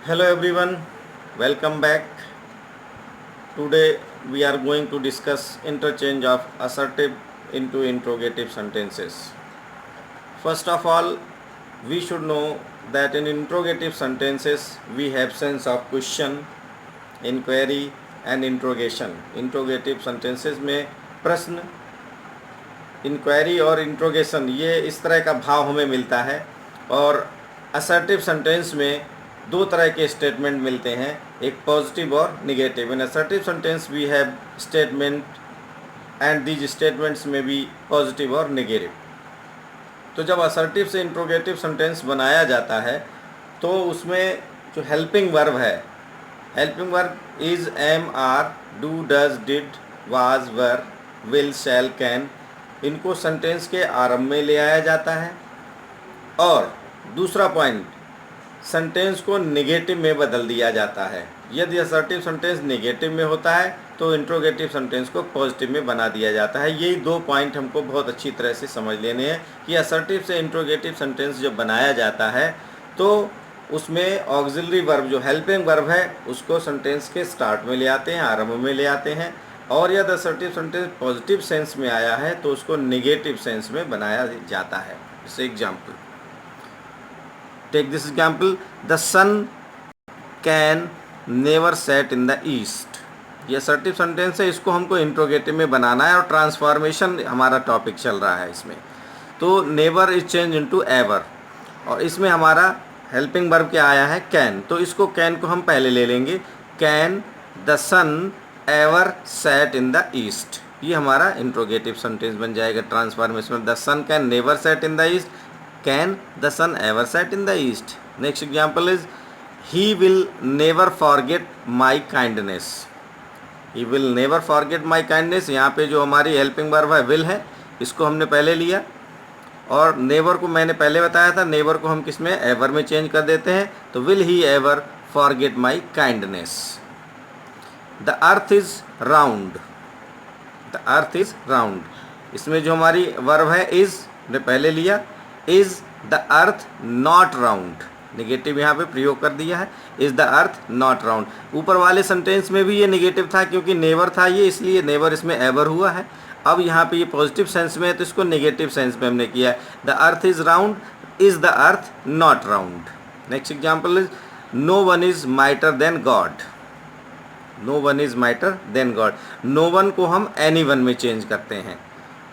Hello everyone, welcome back. Today we are going to discuss interchange of assertive into interrogative sentences. First of all, we should know that in interrogative sentences we have sense of question, inquiry and interrogation. Interrogative sentences में प्रश्न, inquiry और interrogation ये इस तरह का भाव हमें मिलता है। और असर्टिव सेंटेंस में दो तरह के स्टेटमेंट मिलते हैं, एक पॉजिटिव और negative. In assertive sentence we have statement and these statements में भी पॉजिटिव और निगेटिव। तो जब असर्टिव से इंट्रोगेटिव सेंटेंस बनाया जाता है तो उसमें जो हेल्पिंग वर्ब है, helping verb is, am, are, do, does, did, was, were, will, shall, can, इनको सेंटेंस के आरंभ में ले आया जाता है। और दूसरा पॉइंट, सेंटेंस को नेगेटिव में बदल दिया जाता है। यदि असर्टिव सेंटेंस नेगेटिव में होता है तो इंट्रोगेटिव सेंटेंस को पॉजिटिव में बना दिया जाता है। यही दो पॉइंट हमको बहुत अच्छी तरह से समझ लेने हैं कि असर्टिव से इंट्रोगेटिव सेंटेंस जब बनाया जाता है तो उसमें ऑक्सिलरी वर्ब जो हेल्पिंग वर्ब है उसको सेंटेंस के स्टार्ट में ले आते हैं, आरंभ में ले आते हैं। और यदि असर्टिव सेंटेंस पॉजिटिव सेंस में आया है तो उसको नेगेटिव सेंस में बनाया जाता है। जैसे example, take this example, the sun can never set in the east. ये असर्टिव सेंटेंस है, इसको हमको इंट्रोगेटिव में बनाना है और ट्रांसफॉर्मेशन हमारा टॉपिक चल रहा है इसमें। तो never is change into ever, और इसमें हमारा हेल्पिंग वर्ब क्या आया है, कैन। तो इसको कैन को हम पहले ले लेंगे, can the sun ever set in the east. ये हमारा इंट्रोगेटिव सेंटेंस बन जाएगा transformation. The sun can never set in the east, can the sun ever set in the east. Next example is, he will never forget my kindness. He will never forget my kindness, यहाँ पे जो हमारी helping verb है will है, इसको हमने पहले लिया। और नेवर को मैंने पहले बताया था, नेवर को हम किस में, एवर में चेंज कर देते हैं। तो will he ever forget my kindness. The earth is round, the earth is round, इसमें जो हमारी वर्ब है इज ने पहले लिया, is the earth not round, negative यहाँ पे प्रयोग कर दिया है, is the earth not round. ऊपर वाले सेंटेंस में भी ये नेगेटिव था क्योंकि नेवर था ये, इसलिए नेवर इसमें एवर हुआ है। अब यहाँ पे ये पॉजिटिव सेंस में है तो इसको नेगेटिव सेंस में हमने किया है, the earth is round, is the earth not round. Next example is, no one is mightier than God. No one is mightier than God, no one को हम एनी वन में चेंज करते हैं।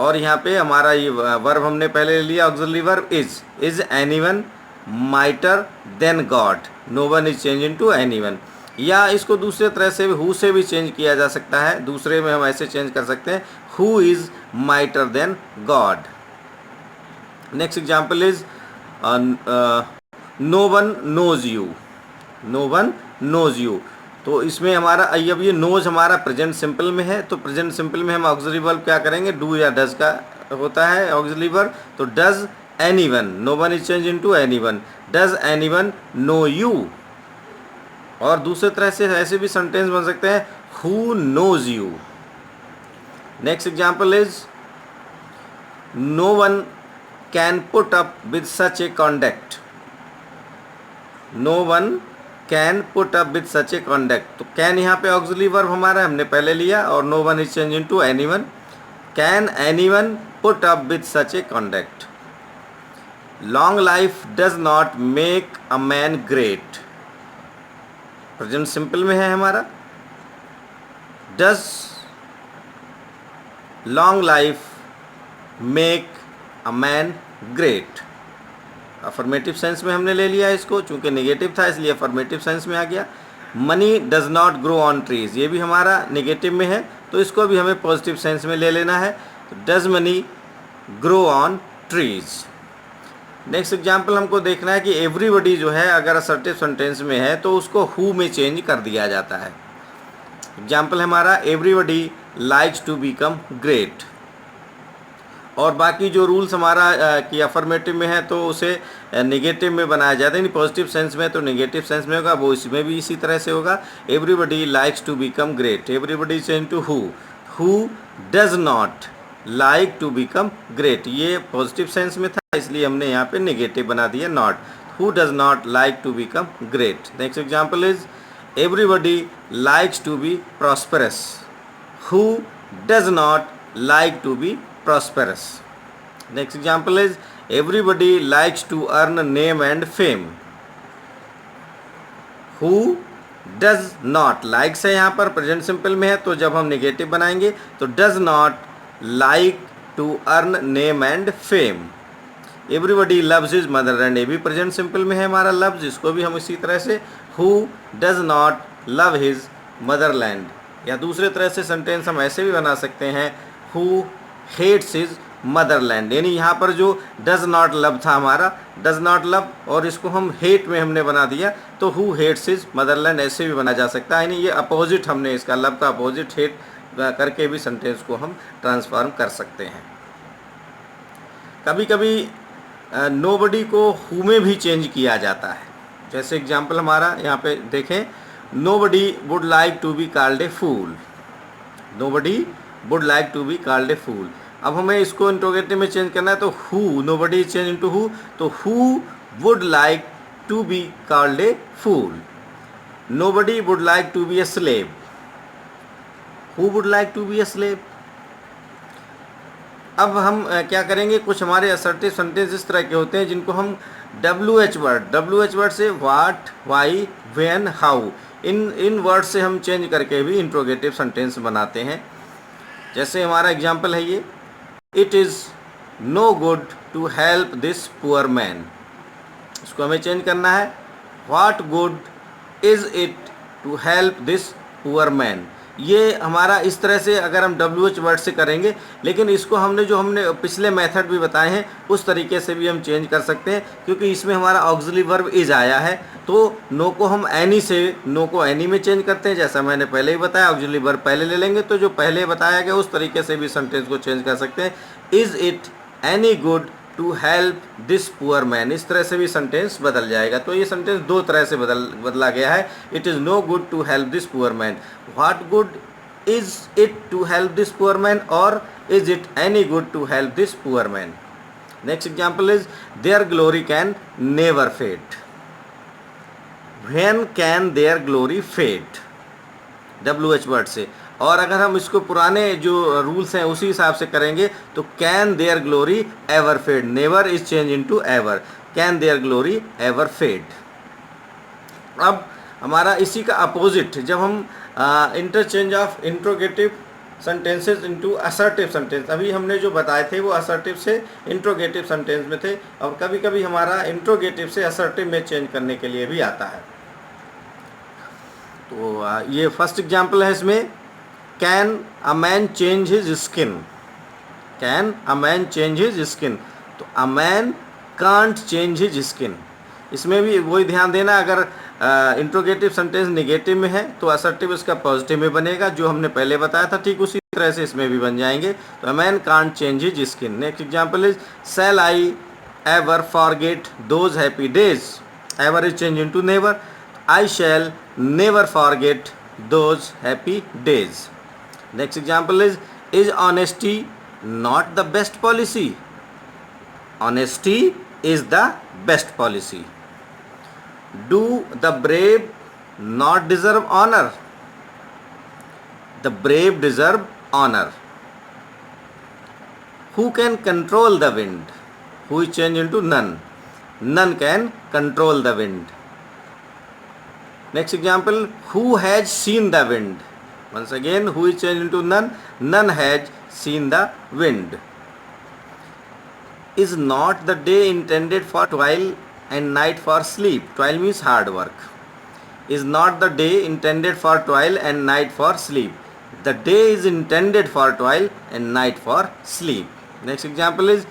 और यहाँ पे हमारा ये वर्ब हमने पहले लिया auxiliary verb is any one mightier than God, no one is change into any one. या इसको दूसरे तरह से हु से भी चेंज किया जा सकता है, दूसरे में हम ऐसे चेंज कर सकते हैं, who is mightier than God. Next example is, no one knows you, no one knows you. तो इसमें हमारा अब ये नोज हमारा प्रेजेंट सिंपल में है, तो प्रेजेंट सिंपल में हम ऑक्सिलरी वर्ब क्या करेंगे, डू या डज का होता है ऑक्सिलरी वर्ब। तो does any one, no one is change into any one, does any one know you. और दूसरे तरह से ऐसे भी सेंटेंस बन सकते हैं, who knows you. Next example is, no one can put up with such a conduct, no one can put up with such a conduct. तो कैन यहाँ पे ऑक्सिलरी वर्ब हमारा हमने पहले लिया और no one is change into any one, can any one put up with such a conduct. Long life does not make a man great, present simple में है हमारा, does long life make a man great. Affirmative sense में हमने ले लिया इसको, चूंकि negative था इसलिए अफर्मेटिव सेंस में आ गया। Money does not grow on trees, ये भी हमारा नेगेटिव में है तो इसको भी हमें पॉजिटिव सेंस में ले लेना है, तो does money grow on trees. Next example हमको देखना है कि एवरीबडी जो है अगर असर्टिव सेंटेंस में है तो उसको हु में चेंज कर दिया जाता है। एग्जाम्पल हमारा, everybody likes to become great. और बाकी जो रूल्स हमारा कि अफर्मेटिव में है तो उसे नेगेटिव में बनाया जाता है, यानी पॉजिटिव सेंस में तो नेगेटिव सेंस में होगा, वो इसमें भी इसी तरह से होगा। Everybody likes to become great, everybody change to who does not like to become great, ये पॉजिटिव सेंस में था इसलिए हमने यहाँ पे नेगेटिव बना दिया not. who does not like to become great. Next example is everybody likes to be prosperous. Who does not like to be prosperous? Next example is everybody likes to earn name and fame. Who does not, likes है यहाँ पर present simple में है, तो जब हम negative बनाएंगे तो does not like to earn name and fame. Everybody loves his motherland, ये भी प्रेजेंट सिंपल में है हमारा लव्स, इसको भी हम इसी तरह से who does not love his Motherland. या दूसरे तरह से सेंटेंस हम ऐसे भी बना सकते हैं हु हेट्स हिज मदरलैंड. यानी यहाँ पर जो डज नॉट लव था हमारा, डज नॉट लव, और इसको हम हेट में हमने बना दिया, तो हु हेट्स हिज मदरलैंड ऐसे भी बना जा सकता है. यानी ये अपोजिट, हमने इसका लव का अपोजिट हेट करके भी सेंटेंस को हम ट्रांसफॉर्म कर सकते हैं. कभी कभी नोबडी को हु में भी चेंज किया जाता है. जैसे एग्जाम्पल हमारा यहाँ पे देखें, nobody would like to be called a fool. Nobody would like to be called a fool. अब हमें इसको इंट्रोगेटिव में चेंज करना है, तो who, nobody change into who, तो who would like to be called a fool. Nobody would like to be a slave. Who would like to be a slave. अब हम क्या करेंगे, कुछ हमारे असर्टिव सेंटेंस इस तरह के होते हैं जिनको हम WH वर्ड से what, why, when, how, in word से हम चेंज करके भी इंट्रोगेटिव सेंटेंस बनाते हैं. जैसे हमारा एग्जाम्पल है ये, it is no good to help this poor man. इसको हमें चेंज करना है, what good is it to help this poor man. ये हमारा इस तरह से अगर हम WH वर्ड से करेंगे, लेकिन इसको हमने पिछले मेथड भी बताए हैं उस तरीके से भी हम चेंज कर सकते हैं, क्योंकि इसमें हमारा ऑक्सिलरी वर्ब इज आया है. तो नो को हम एनी से, नो को एनी में चेंज करते हैं, जैसा मैंने पहले ही बताया. ऑक्सिलरी वर्ब पहले ले लेंगे, तो जो पहले बताया गया उस तरीके से भी सेंटेंस को चेंज कर सकते हैं. Is it any good to help this poor man, इस तरह से भी सेंटेंस बदल जाएगा. तो ये सेंटेंस दो तरह से बदला गया है. It is no good to help this poor man, what good is it to help this poor man, और is it any good to help this poor man. Next example is their glory can never fade. When can their glory fade, WH word से. और अगर हम इसको पुराने जो rules हैं उसी हिसाब से करेंगे तो can their glory ever fade, never is change into ever, can their glory ever fade. अब हमारा इसी का अपोजिट, जब हम interchange of interrogative sentences into assertive sentence, अभी हमने जो बताए थे वो असर्टिव से इंट्रोगेटिव सेंटेंस में थे, और कभी कभी हमारा इंट्रोगेटिव से असर्टिव में चेंज करने के लिए भी आता है. तो ये फर्स्ट एग्जाम्पल है इसमें, can a man change his skin. Can a man change his skin, तो a man can't change his skin. इसमें भी वही ध्यान देना, अगर इंट्रोगेटिव सेंटेंस नेगेटिव में है तो असर्टिव इसका पॉजिटिव में बनेगा, जो हमने पहले बताया था ठीक उसी तरह से इसमें भी बन जाएंगे. तो a man can't change his skin. Next example is shell I ever forget those happy days. Ever is change into never, I shell never forget those happy days. Next example is honesty not the best policy? Honesty is the best policy. Do the brave not deserve honor? The brave deserve honor. Who can control the wind? Who is changed into none. None can control the wind. Next example, who has seen the wind? Once again, who is changed into none. None has seen the wind. Is not the day intended for toil and night for sleep? Toil means hard work. Is not the day intended for toil and night for sleep? The day is intended for toil and night for sleep. Next example is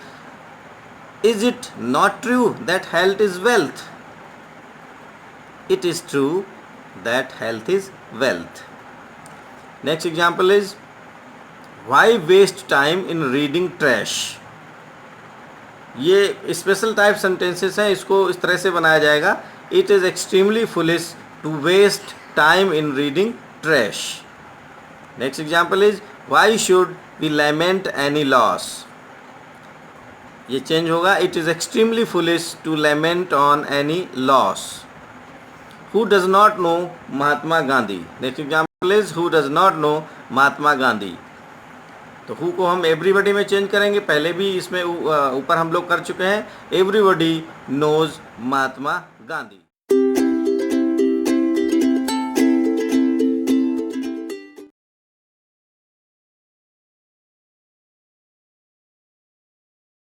it not true that health is wealth? It is true that health is wealth. Next example is why waste time in reading trash? ये special type sentences हैं, इसको इस तरह से बनाया जाएगा, it is extremely foolish to waste time in reading trash. Next example is why should we lament any loss? ये change होगा। It is extremely foolish to lament on any loss. Who does not know Mahatma Gandhi. Next example is who does not know Mahatma Gandhi. तो who को हम everybody में change करेंगे, पहले भी इसमें ऊपर हम लोग कर चुके हैं। Everybody knows Mahatma Gandhi.